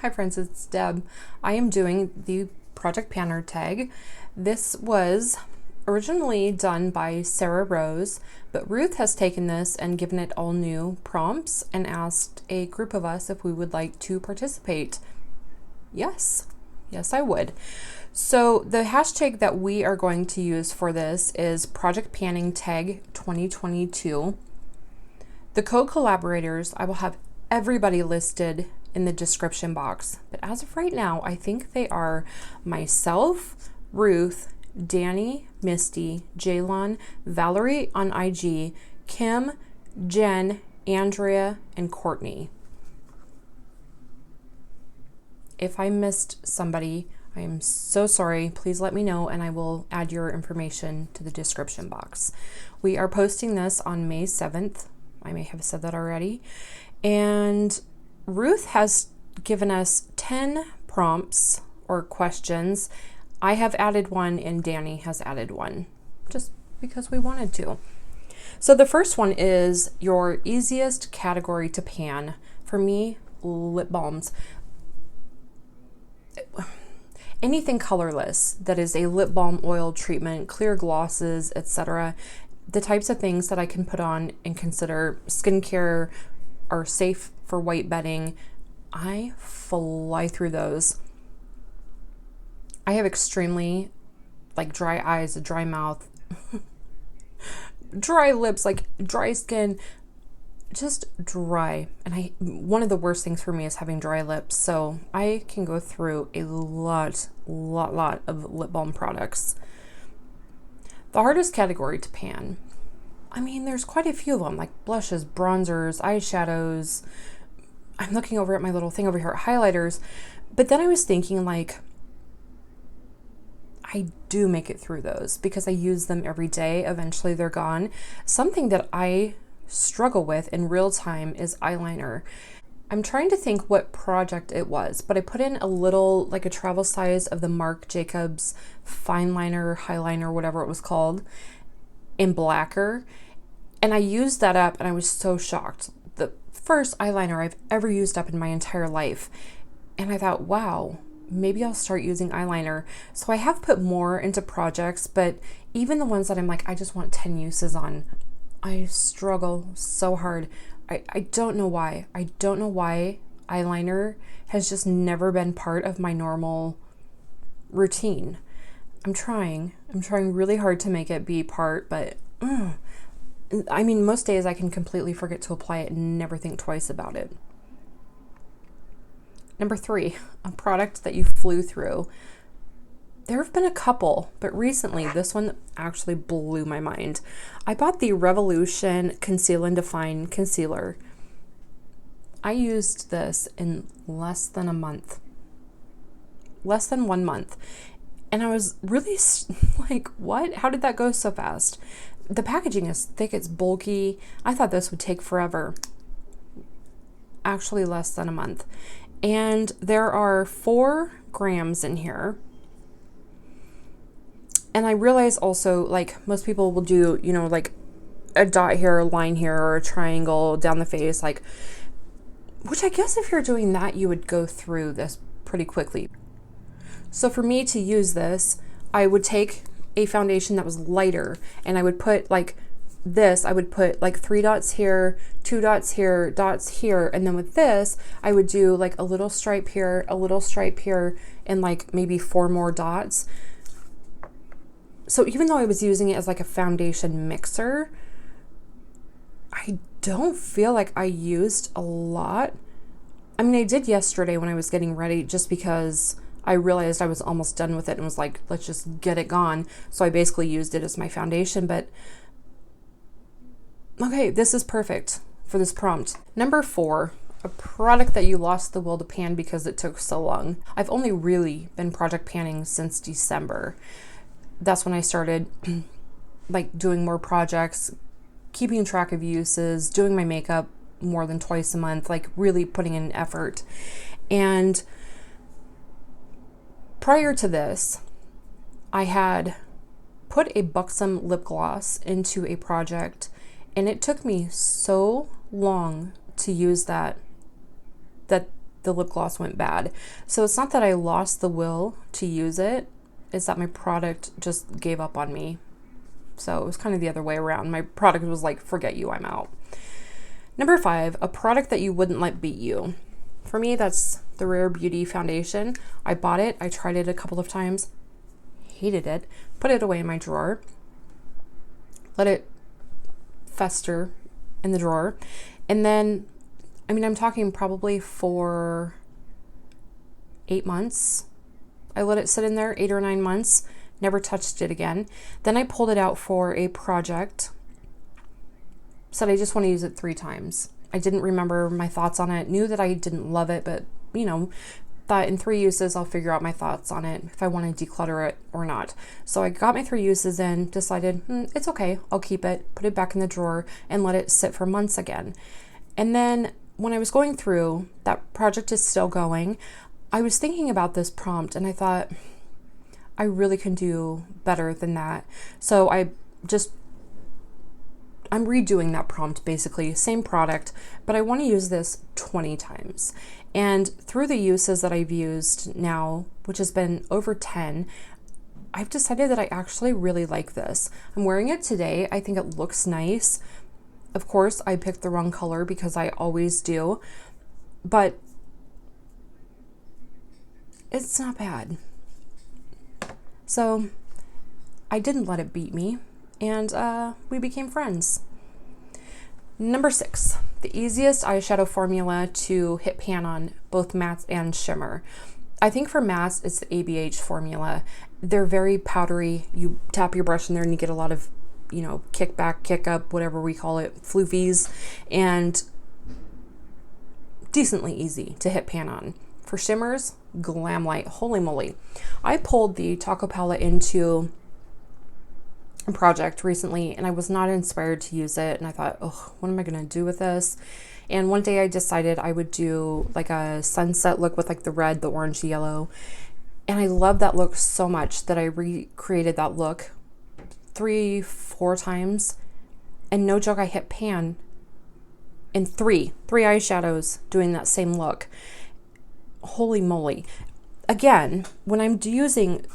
Hi friends, it's Deb. I am doing the Project Panner tag. This was originally done by Sarah Rose, but Ruth has taken this and given it all new prompts and asked a group of us if we would like to participate. Yes, I would. So the hashtag that we are going to use for this is Project Panning Tag 2022. The code Collaborators, I will have everybody listed in the description box, but as of right now, I think they are myself, Ruth, Dannie, Misty, Jaylon, Valerie on IG, Kim, Jen, Andrea, and Courtney. If I missed somebody, I am so sorry. Please let me know and I will add your information to the description box. We are posting this on May 7th. I may have said that already. And Ruth has given us 10 prompts or questions. I have added one and Dannie has added one just because we wanted to. So the first one is your easiest category to pan. For me, lip balms. Anything colorless that is a lip balm oil treatment, clear glosses, etc. The types of things that I can put on and consider skincare are safe for white bedding. I fly through those. I have extremely dry eyes, a dry mouth, dry lips, dry skin, just dry. And one of the worst things for me is having dry lips. So I can go through a lot of lip balm products. The hardest category to pan. I mean, there's quite a few of them, like blushes, bronzers, eyeshadows. I'm looking over at my little thing over here, highlighters. But then I was thinking, I do make it through those because I use them every day. Eventually they're gone. Something that I struggle with in real time is eyeliner. I'm trying to think what project it was, but I put in a little, a travel size of the Marc Jacobs fine liner, highliner, whatever it was called, in blacker. And I used that up and I was so shocked. The first eyeliner I've ever used up in my entire life. And I thought, wow, maybe I'll start using eyeliner. So I have put more into projects, but even the ones that I'm I just want 10 uses on, I struggle so hard. I don't know why. I don't know why eyeliner has just never been part of my normal routine. I'm trying really hard to make it be part, but I mean, most days I can completely forget to apply it and never think twice about it. Number 3, a product that you flew through. There have been a couple, but recently this one actually blew my mind. I bought the Revolution Conceal and Define Concealer. I used this in less than a month. Less than 1 month. And I was really what? How did that go so fast? The packaging is thick, it's bulky. I thought this would take forever. Actually less than a month. And there are 4 grams in here. And I realize also, most people will do, a dot here, a line here, or a triangle down the face, which I guess if you're doing that, you would go through this pretty quickly. So for me to use this, I would take a foundation that was lighter and I would put this, I would put 3 dots here, 2 dots here, dots here. And then with this, I would do a little stripe here, a little stripe here, and maybe 4 more dots. So even though I was using it as a foundation mixer, I don't feel like I used a lot. I mean, I did yesterday when I was getting ready just because I realized I was almost done with it and was let's just get it gone. So I basically used it as my foundation, but okay, this is perfect for this prompt. Number 4, a product that you lost the will to pan because it took so long. I've only really been project panning since December. That's when I started doing more projects, keeping track of uses, doing my makeup more than twice a month, really putting in effort. And prior to this, I had put a Buxom lip gloss into a project, and it took me so long to use that the lip gloss went bad. So it's not that I lost the will to use it, it's that my product just gave up on me. So it was kind of the other way around. My product was like, forget you, I'm out. Number 5, a product that you wouldn't let beat you. For me, that's the Rare Beauty foundation. I bought it, I tried it a couple of times, hated it, put it away in my drawer, let it fester in the drawer, and then, I mean, I'm talking probably for 8 months. I let it sit in there 8 or 9 months, never touched it again. Then I pulled it out for a project, said I just want to use it 3 times. I didn't remember my thoughts on it, knew that I didn't love it, but you know, thought in 3 uses I'll figure out my thoughts on it, if I want to declutter it or not. So I got my 3 uses in, decided it's okay, I'll keep it, put it back in the drawer and let it sit for months again. And then when I was going through, that project is still going, I was thinking about this prompt and I thought, I really can do better than that. So I'm redoing that prompt, basically, same product, but I want to use this 20 times. And through the uses that I've used now, which has been over 10, I've decided that I actually really like this. I'm wearing it today. I think it looks nice. Of course, I picked the wrong color because I always do, but it's not bad. So I didn't let it beat me, and we became friends. Number 6, the easiest eyeshadow formula to hit pan on, both mattes and shimmer. I think for mattes, it's the ABH formula. They're very powdery. You tap your brush in there and you get a lot of, you know, kick back, kick up, whatever we call it, floofies, and decently easy to hit pan on. For shimmers, Glam Light, holy moly. I pulled the Taco palette into a project recently and I was not inspired to use it, and I thought, oh, what am I gonna do with this? And one day I decided I would do like a sunset look with like the red, the orange, the yellow, and I love that look so much that I recreated that look 3-4 times, and no joke, I hit pan in three eyeshadows doing that same look. Holy moly. Again, when I'm using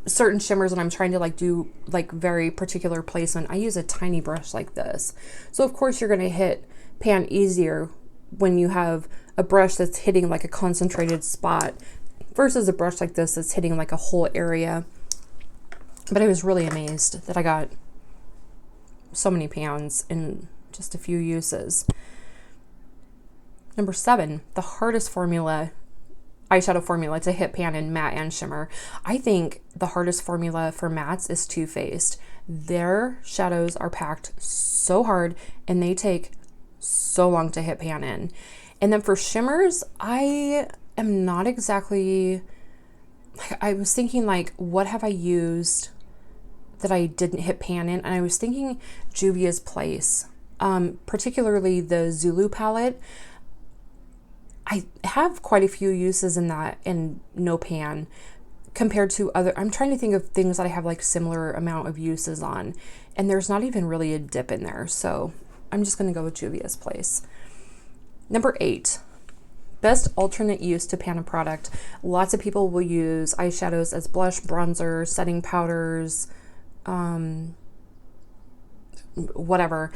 certain shimmers and I'm trying to like do like very particular placement, I use a tiny brush like this. So of course you're going to hit pan easier when you have a brush that's hitting like a concentrated spot versus a brush like this that's hitting like a whole area. But I was really amazed that I got so many pans in just a few uses. Number 7, the hardest eyeshadow formula to hit pan in matte and shimmer. I think the hardest formula for mattes is Too Faced. Their shadows are packed so hard and they take so long to hit pan in. And then for shimmers, I am not exactly, I was thinking like, what have I used that I didn't hit pan in? And I was thinking Juvia's Place, particularly the Zulu palette. I have quite a few uses in that and no pan compared to other. I'm trying to think of things that I have like similar amount of uses on, and there's not even really a dip in there. So I'm just going to go with Juvia's Place. Number 8, best alternate use to pan a product. Lots of people will use eyeshadows as blush, bronzer, setting powders, whatever.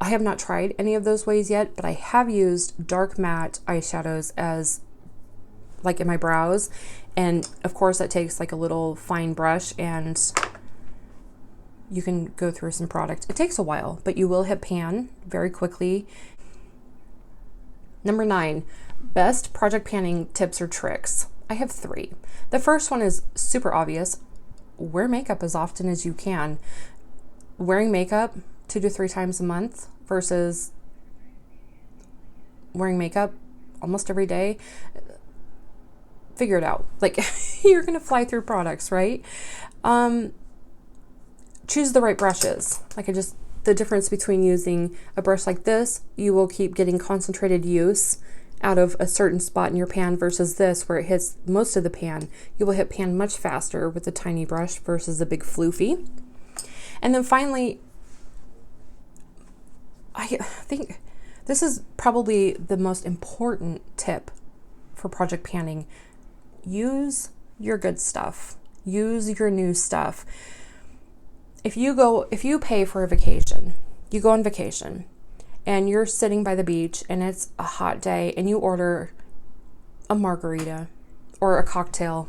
I have not tried any of those ways yet, but I have used dark matte eyeshadows as like in my brows. And of course that takes like a little fine brush and you can go through some product. It takes a while, but you will hit pan very quickly. Number 9, best project panning tips or tricks. I have 3. The first one is super obvious. Wear makeup as often as you can. Wearing makeup 2 to 3 times a month versus wearing makeup almost every day. Figure it out. Like, you're gonna fly through products, right? Choose the right brushes. The difference between using a brush like this, you will keep getting concentrated use out of a certain spot in your pan versus this where it hits most of the pan. You will hit pan much faster with a tiny brush versus a big floofy. And then finally, I think this is probably the most important tip for project panning. Use your good stuff. Use your new stuff. If you pay for a vacation, you go on vacation and you're sitting by the beach and it's a hot day and you order a margarita or a cocktail.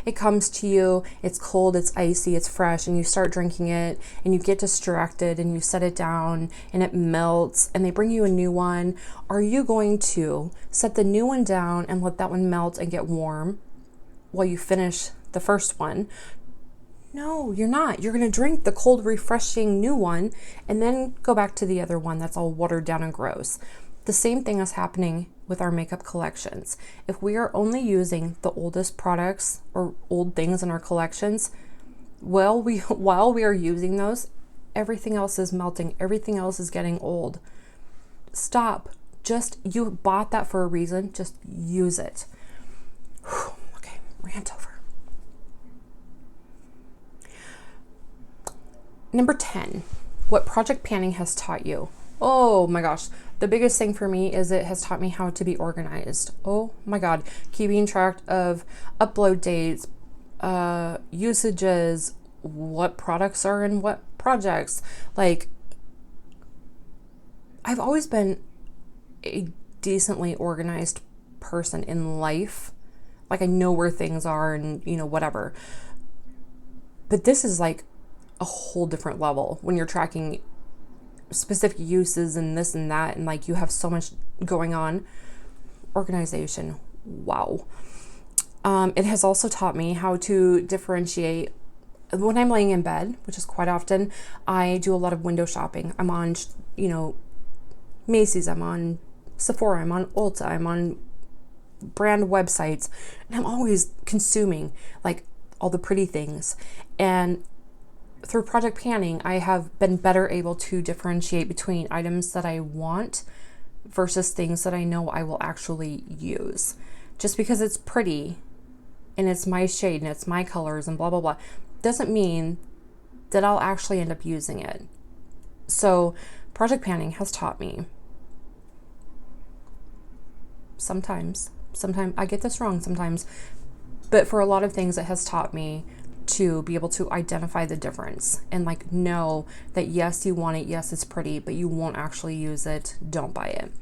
It comes to you, it's cold, it's icy, it's fresh, and you start drinking it and you get distracted and you set it down and it melts and they bring you a new one. Are you going to set the new one down and let that one melt and get warm while you finish the first one? No, you're not. You're going to drink the cold, refreshing new one and then go back to the other one that's all watered down and gross. The same thing is happening with our makeup collections. If we are only using the oldest products or old things in our collections, while we are using those, everything else is melting. Everything else is getting old. Stop. You bought that for a reason. Just use it. Whew. Okay, rant over. Number 10, what project panning has taught you. Oh my gosh. The biggest thing for me is it has taught me how to be organized. Oh my God. Keeping track of upload dates, usages, what products are in what projects. Like, I've always been a decently organized person in life. Like, I know where things are and, whatever. But this is like a whole different level when you're tracking specific uses and this and that, and like you have so much going on. Organization, wow. It has also taught me how to differentiate when I'm laying in bed, which is quite often. I do a lot of window shopping. I'm on Macy's, I'm on Sephora, I'm on Ulta, I'm on brand websites, and I'm always consuming like all the pretty things. And through project panning, I have been better able to differentiate between items that I want versus things that I know I will actually use. Just because it's pretty and it's my shade and it's my colors and blah, blah, blah, doesn't mean that I'll actually end up using it. So project panning has taught me. Sometimes I get this wrong sometimes, but for a lot of things, it has taught me to be able to identify the difference and like know that yes, you want it, yes, it's pretty, but you won't actually use it. Don't buy it.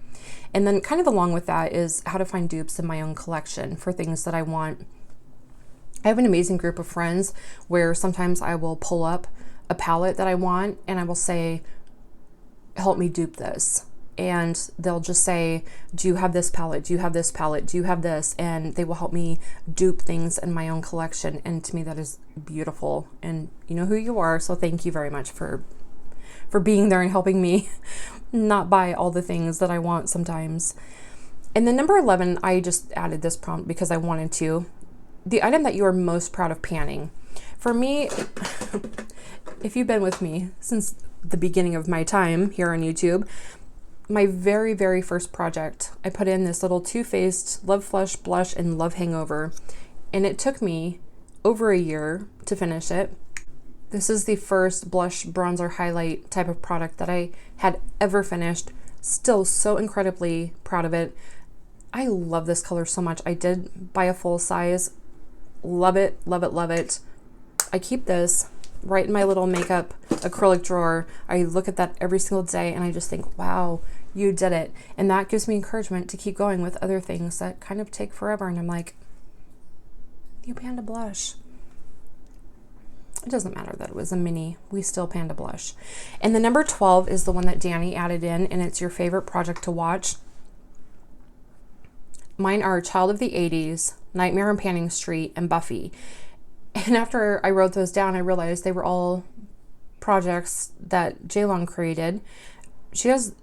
And then kind of along with that is how to find dupes in my own collection for things that I want. I have an amazing group of friends where sometimes I will pull up a palette that I want and I will say, help me dupe this. And they'll just say, do you have this palette? Do you have this palette? Do you have this? And they will help me dupe things in my own collection. And to me, that is beautiful. And you know who you are. So thank you very much for being there and helping me not buy all the things that I want sometimes. And then number 11, I just added this prompt because I wanted to. The item that you are most proud of panning. For me, if you've been with me since the beginning of my time here on YouTube, my very, very first project, I put in this little Too Faced Love Flush Blush and Love Hangover, and it took me over a year to finish it. This is the first blush, bronzer, highlight type of product that I had ever finished. Still so incredibly proud of it. I love this color so much. I did buy a full size. Love it, love it, love it. I keep this right in my little makeup acrylic drawer. I look at that every single day and I just think, wow, you did it. And that gives me encouragement to keep going with other things that kind of take forever. And I'm like, you panned a blush. It doesn't matter that it was a mini. We still panned a blush. And the number 12 is the one that Dannie added in, and it's your favorite project to watch. Mine are Child of the 80s, Nightmare on Panning Street, and Buffy. And after I wrote those down, I realized they were all projects that Jaylon created. She has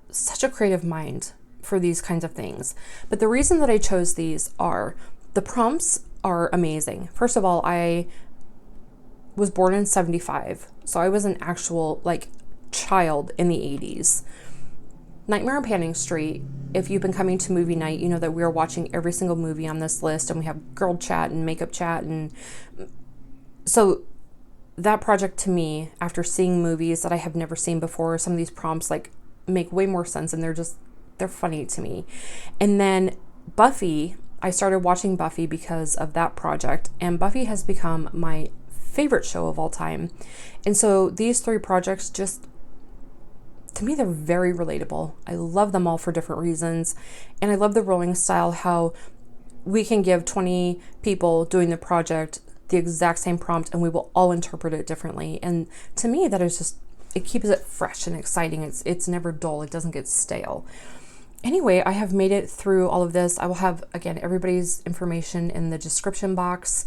such a creative mind for these kinds of things. But the reason that I chose these are the prompts are amazing. First of all, I was born in 75, so I was an actual like child in the 80s. Nightmare on Panning Street. If you've been coming to movie night, you know that we are watching every single movie on this list, and we have girl chat and makeup chat. And so that project to me, after seeing movies that I have never seen before, some of these prompts like make way more sense, and they're funny to me. And then Buffy, I started watching Buffy because of that project, and Buffy has become my favorite show of all time. And so these three projects just, to me, they're very relatable. I love them all for different reasons. And I love the rolling style, how we can give 20 people doing the project the exact same prompt and we will all interpret it differently. And to me, that is just, it keeps it fresh and exciting. It's never dull. It doesn't get stale. Anyway, I have made it through all of this. I will have, again, everybody's information in the description box.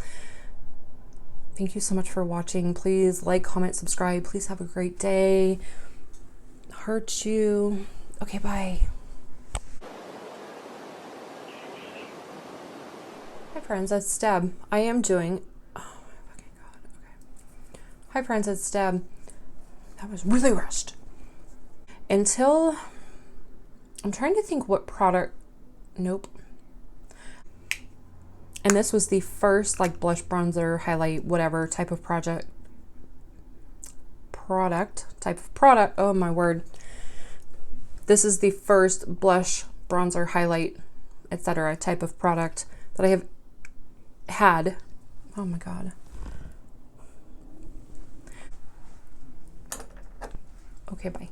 Thank you so much for watching. Please like, comment, subscribe. Please have a great day. Hurt you. Okay, bye. Hi friends, it's Deb. I am doing, oh my fucking god, okay. Hi friends, it's Deb. That was really rushed. I'm trying to think what product, nope. And this was the first like blush, bronzer, highlight, whatever type of product, oh my word. This is the first blush, bronzer, highlight, etc. type of product that I have had. Oh my god. Okay, bye.